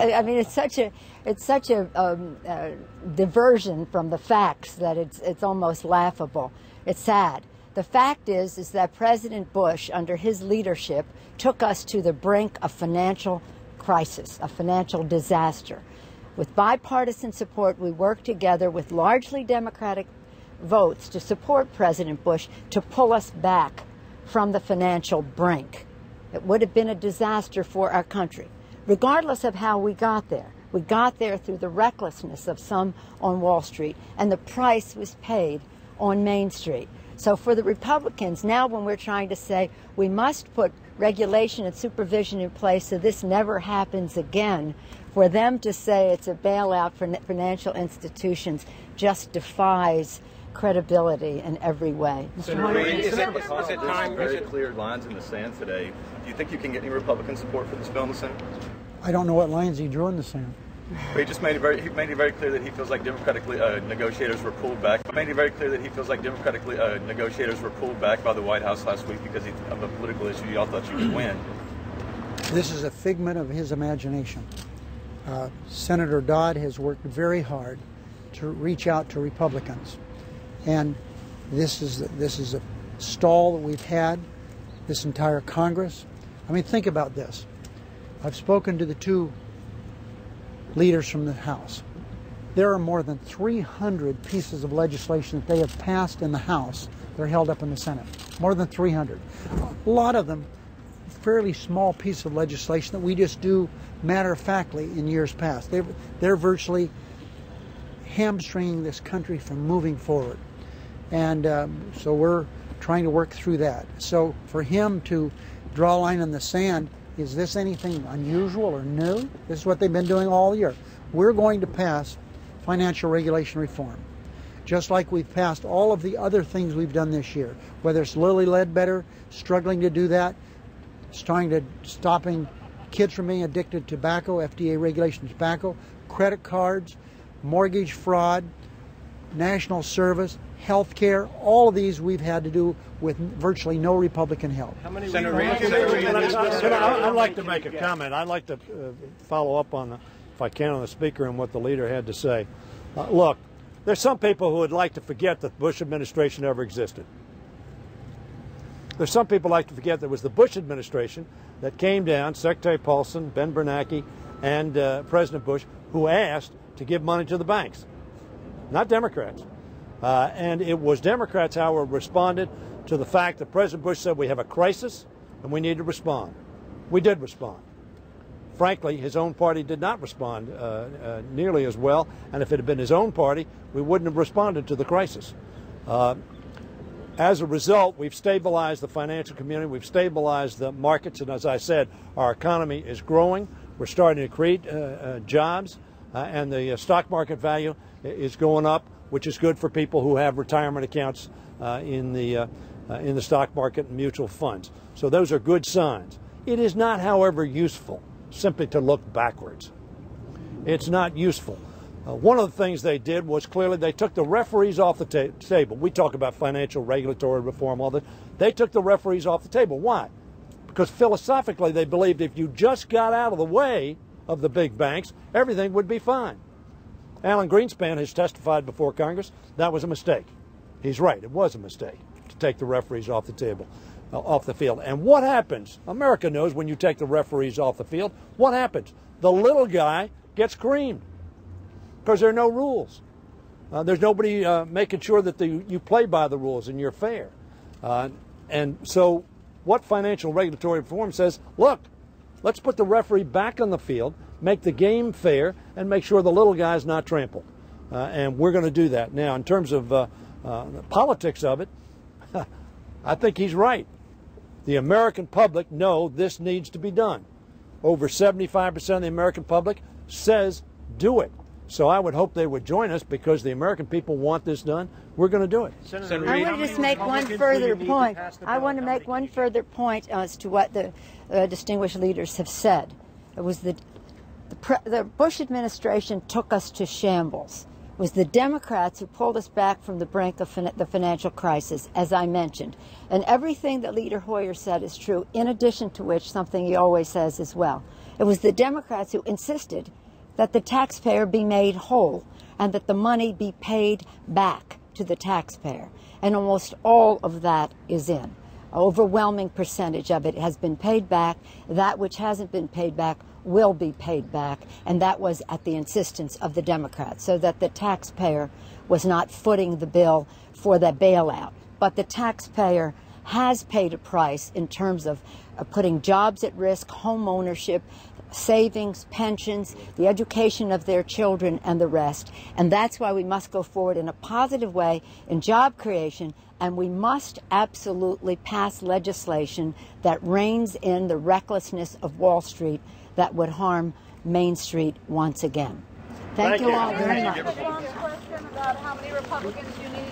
I mean, it's such a diversion from the facts that it's almost laughable. It's sad. The fact is that President Bush, under his leadership, took us to the brink of financial crisis, a financial disaster. With bipartisan support, we worked together with largely Democratic votes to support President Bush to pull us back from the financial brink. It would have been a disaster for our country. Regardless of how we got there through the recklessness of some on Wall Street, and the price was paid on Main Street. So for the Republicans, now when we're trying to say we must put regulation and supervision in place so this never happens again, for them to say it's a bailout for financial institutions just defies credibility in every way. Senator Reid, is it time? Very clear lines in the sand today. Do you think you can get any Republican support for this bill in the Senate? I don't know what lines he drew in the sand. But he just made it very clear that he feels like Democratic negotiators were pulled back. He made it very clear that he feels like Democratic negotiators were pulled back by the White House last week because of a political issue y'all thought you could win. This is a figment of his imagination. Senator Dodd has worked very hard to reach out to Republicans, and this is a stall that we've had this entire Congress. I mean, think about this. I've spoken to the two leaders from the House. There are more than 300 pieces of legislation that they have passed in the House that are held up in the Senate. More than 300. A lot of them fairly small pieces of legislation that we just do matter-of-factly in years past. They're virtually hamstringing this country from moving forward. And so we're trying to work through that. So for him to draw a line in the sand, is this anything unusual or new? This is what they've been doing all year. We're going to pass financial regulation reform, just like we've passed all of the other things we've done this year, whether it's Lilly Ledbetter struggling to do that, stopping kids from being addicted to tobacco, FDA regulation of tobacco, credit cards, mortgage fraud, national service, health care. All of these we've had to do with virtually no Republican help. Senator Reid, I'd like to make a comment. I'd like to follow up on, if I can, on the speaker and what the leader had to say. Look, there's some people who would like to forget that the Bush administration ever existed. There's some people who like to forget that it was the Bush administration that came down, Secretary Paulson, Ben Bernanke, and President Bush, who asked to give money to the banks, not Democrats. And it was Democrats, however, responded to the fact that President Bush said we have a crisis and we need to respond. We did respond. Frankly, his own party did not respond nearly as well, and if it had been his own party, we wouldn't have responded to the crisis. As a result, we've stabilized the financial community, we've stabilized the markets, and as I said, our economy is growing. We're starting to create jobs, and the stock market value is going up, which is good for people who have retirement accounts in the stock market and mutual funds. So those are good signs. It is not, however, useful simply to look backwards. It's not useful. One of the things they did was clearly they took the referees off the table. We talk about financial regulatory reform, all that. They took the referees off the table. Why? Because philosophically they believed if you just got out of the way of the big banks, everything would be fine. Alan Greenspan has testified before Congress that was a mistake. He's right, it was a mistake to take the referees off the table, off the field. And what happens? America knows when you take the referees off the field, what happens? The little guy gets creamed because there are no rules. There's nobody making sure that you play by the rules and you're fair. And so what financial regulatory reform says, look, let's put the referee back on the field, make the game fair, and make sure the little guy's not trampled. And we're going to do that. Now, in terms of the politics of it, I think he's right. The American public know this needs to be done. Over 75% of the American public says do it. So I would hope they would join us because the American people want this done. We're going to do it. I want to just make one further point. I want to make one further point as to what the distinguished leaders have said. It was the Bush administration took us to shambles. It was the Democrats who pulled us back from the brink of the financial crisis, as I mentioned. And everything that Leader Hoyer said is true, in addition to which, something he always says as well. It was the Democrats who insisted that the taxpayer be made whole and that the money be paid back to the taxpayer. And almost all of that is in. An overwhelming percentage of it has been paid back. That which hasn't been paid back will be paid back, and that was at the insistence of the Democrats, so that the taxpayer was not footing the bill for the bailout. But the taxpayer has paid a price in terms of putting jobs at risk, home ownership, savings, pensions, the education of their children, and the rest. And that's why we must go forward in a positive way in job creation, and we must absolutely pass legislation that reins in the recklessness of Wall Street that would harm Main Street once again. Thank you all very much. Question about how many Republicans you need.